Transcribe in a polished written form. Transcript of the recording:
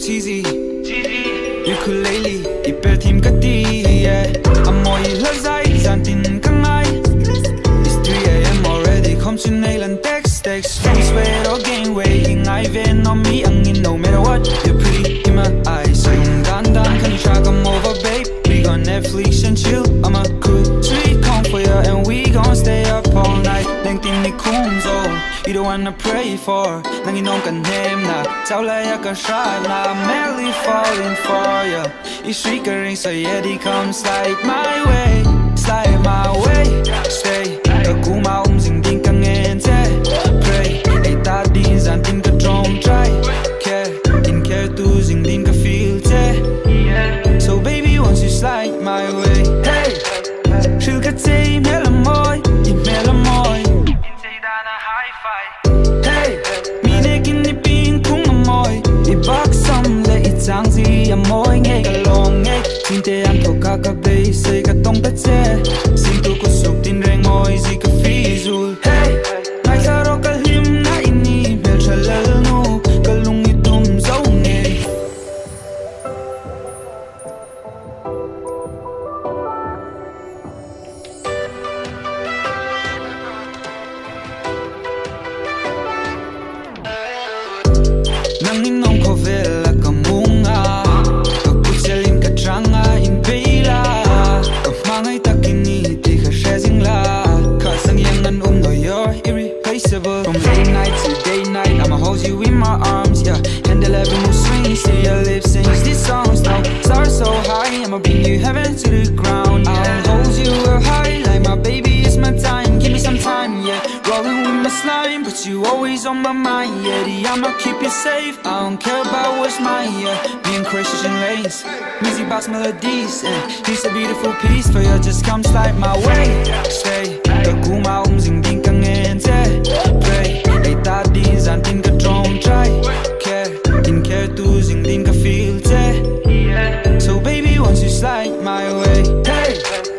cheesy ukulele ipel thim ka ti yeah amoy lazai zantin kangai it's 3 a.m. already come to nail and text don't sweat or gain weight ngai ven on me angin no matter what you're pretty in my eyes so dan can you try come over babe we gon Netflix and chill I'm a cool treat come for you and we gon stay up all night then think me kumzo you the one I pray for nang inom ka name na taulay ka shot na madly falling for you it's triggering so yeah they come slide my way stay kuma sing ding kang ente pray ay ta din zan tin ka drum try care tu sing din ka feel te so baby once you slide my way hey shil ka tay melamoy hey mine kin ni ping kung amoy I bak sam le I chang zi amoy ngay ka long ngay tin te an tho ka ka bay say ka tong ta che sing tu ko suk tin reng moy zi ka fizul hey nai sa ro ka him na ini mel chalal no ka lung I tum zo ngay nang inom ko vela ka munga ka kutselin ka tranga in beila ka mangay takini di ka shazing la ka sang yangan no you're irreplaceable from late night to day night I'ma hold you in my arms yeah handle every move swing see your lips sing these songs now start so high I'ma bring you heaven to the ground I'll hold you up high like my baby it's my time give me some time yeah rolling with my slime but you always on my mind yeah I'ma keep you safe I don't care about what's mine yeah being Christian lanes music box melodies and it's a beautiful piece for you just come slide my way stay the kuma sing ding kang ente pray ay ta din zan tin ka drum try care tu sing din ka feel te so baby once you slide my way hey